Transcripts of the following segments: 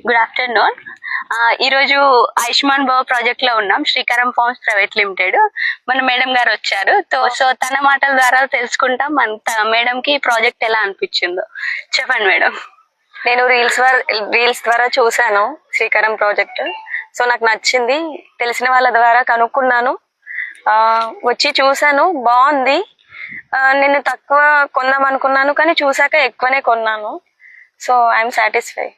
Good afternoon. ఈరోజు ఆయుష్మాన్ భవ project లో ఉన్నాం, శ్రీకారం ఫార్మ్స్ ప్రైవేట్ లిమిటెడ్. మన మేడం గారు వచ్చారు, సో తన మాటల ద్వారా తెలుసుకుంటాం మేడం కి ప్రాజెక్ట్ ఎలా అనిపించిందో. చెప్పండి మేడం. నేను రీల్స్ ద్వారా చూసాను శ్రీకారం ప్రాజెక్ట్. సో నాకు నచ్చింది, తెలిసిన వాళ్ళ ద్వారా కనుక్కున్నాను, వచ్చి చూసాను, బాగుంది. నేను తక్కువ కొందాం అనుకున్నాను, కానీ చూసాక ఎక్కువనే కొన్నాను. So I'm satisfy.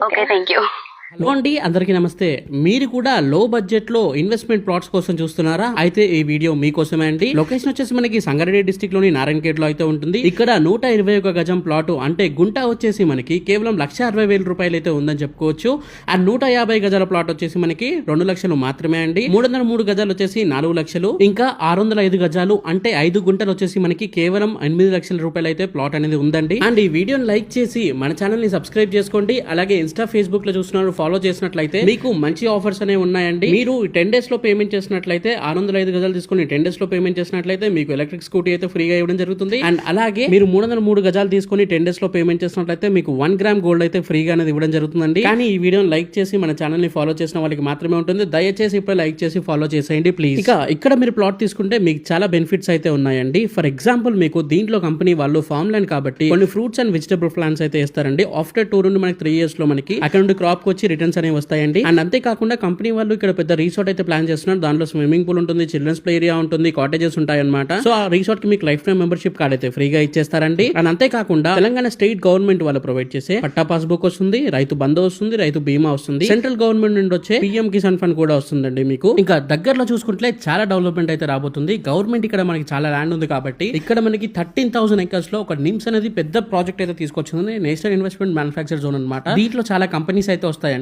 Okay, thank you. Hello అండి, అందరికీ నమస్తే. మీరు కూడా లో బడ్జెట్ లో ఇన్వెస్ట్మెంట్ ప్లాట్స్ కోసం చూస్తున్నారా? అయితే ఈ వీడియో మీకోసమే అండి. లొకేషన్ వచ్చేసి మనకి సంగారెడ్డి డిస్ట్రిక్ట్ లోని నారాయణఖేడ్ లో అయితే ఉంటుంది. ఇక్కడ 121 గజం ప్లాట్, అంటే గుంట వచ్చేసి మనకి కేవలం 1,60,000 రూపాయలు అయితే ఉందని చెప్పుకోవచ్చు. అండ్ 150 గజాల ప్లాట్ వచ్చేసి మనకి 2 లక్షలు మాత్రమే అండి. 303 గజాలు వచ్చేసి 4 లక్షలు. ఇంకా 605 గజాలు అంటే 5 గుంటలు వచ్చేసి మనకి కేవలం 8 లక్షల రూపాయలు అయితే ప్లాట్ అనేది ఉందండి. అండ్ ఈ వీడియోని లైక్ చేసి మన ఛానల్ ని సబ్స్క్రైబ్ చేసుకోండి. అలాగే ఇన్స్టా, ఫేస్బుక్ లో చూస్తున్నారు, ఫాలో చేసినట్లయితే మీకు మంచి ఆఫర్స్ అనేవి ఉన్నాయండి. మీరు 10 days లో పేమెంట్ చేసినట్లయితే 605 గజాలు తీసుకుని 10 days లో పేమెంట్ చేసినట్లయితే మీకు ఎలక్ట్రిక్ స్కూటీ అయితే ఫ్రీగా ఇవ్వడం జరుగుతుంది. అండ్ అలాగే మీరు 303 గజాలు తీసుకుని 10 days లో పేమెంట్ చేసినట్లయితే మీకు 1 గ్రామ్ గోల్డ్ అయితే ఫ్రీగా అనేది ఇవ్వడం జరుగుతుందండి. కానీ ఈ వీడియోని లైక్ చేసి మన ఛానల్ ని ఫాలో చేసిన వాళ్ళకి మాత్రమే ఉంటుంది. దయచేసి ఇప్పుడు లైక్ చేసి ఫాలో చేసేయండి ప్లీజ్. ఇక ఇక్కడ మీరు ప్లాట్ తీసుకుంటే మీకు చాలా బెనిఫిట్స్ అయితే ఉన్నాయండి. ఫర్ ఎగ్జాంపుల్, మీకు దీంట్లో కంపెనీ వాళ్ళు ఫార్మ్ ల్యాండ్ కాబట్టి కొన్ని ఫ్రూట్స్ అండ్ వెజిటబుల్ ప్లాంట్స్ అయితే ఇస్తారండి. ఆఫ్టర్ 2 నుండి మనకి 3 years లో మనకి అక్కడ నుండి క్రాప్ వచ్చి రిటర్న్స్ అనేవి వస్తాయండి. అండ్ అంతేకాకుండా కంపెనీ వాళ్ళు ఇక్కడ పెద్ద రిసార్ట్ అయితే ప్లాన్ చేస్తున్నారు. దాంట్లో స్విమ్మింగ్ పూల్ ఉంటుంది, చిల్డ్రన్స్ ప్లే ఏరియా ఉంటుంది, కాటేజెస్ ఉంటాయి అనమాట. సో ఆ రిసార్ట్ కి మీకు లైఫ్ టైం మెంబర్షిప్ కార్డ్ అయితే ఫ్రీగా ఇచ్చేస్తారండి. అండ్ అంతేకాకుండా తెలంగాణ స్టేట్ గవర్నమెంట్ వాళ్ళు ప్రొవైడ్ చేసే పట్టా పాస్బుక్ వస్తుంది, రైతు బంధు వస్తుంది, రైతు బీమా వస్తుంది, సెంట్రల్ గవర్నమెంట్ నుండి వచ్చే పిఎం కిసాన్ ఫండ్ కూడా వస్తుందండి మీకు. ఇంకా దగ్గరలో చూసుకుంటే చాలా డెవలప్మెంట్ అయితే రాబోతుంది. గవర్నమెంట్ ఇక్కడ మనకి చాలా ల్యాండ్ ఉంది కాబట్టి ఇక్కడ మనకి 13,000 acres లో ఒక నిమ్స్ అనేది పెద్ద ప్రాజెక్ట్ అయితే తీసుకొచ్చింది. నేషనల్ ఇన్వెస్ట్మెంట్ మ్యానుఫ్యాక్చర్ జోన్ అనమాట. దీంట్లో చాలా కంపెనీస్ అయితే వస్తాయండి.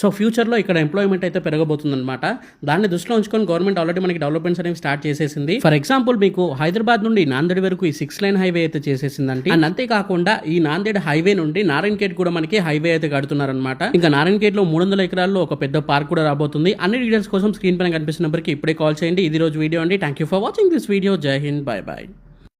సో ఫ్యూచర్ లో ఇక్కడ ఎంప్లాయ్మెంట్ అయితే పెరగబోతుంది అనమాట. దాన్ని దృష్టిలో ఉంచుకొని గవర్నమెంట్ ఆల్రెడీ మనకి డెవలప్మెంట్స్ అనేవి స్టార్ట్ చేసేసింది. ఫర్ ఎగ్జాంపుల్, మీకు హైదరాబాద్ నుండి నాందేడ్ వరకు ఈ 6 lane హైవే అయితే చేసేసిందండి. అండ్ అంతేకాకుండా ఈ నాందేడ్ హైవే నుండి నారాయణఖేడ్ కూడా మనకి హైవే అయితే కడుతున్నారనమాట. ఇంకా నారాయణఖేడ్ లో 300 ఎకరాల్లో ఒక పెద్ద పార్క్ కూడా రాబోతుంది. అన్ని డీటెయిల్స్ కోసం స్క్రీన్ పైన కనిపిస్తున్న నెంబర్కి ఇప్పుడే కాల్ చేయండి. ఇది రోజు వీడియో అండి. Thank you for watching this video. జై హింద్, బై బై.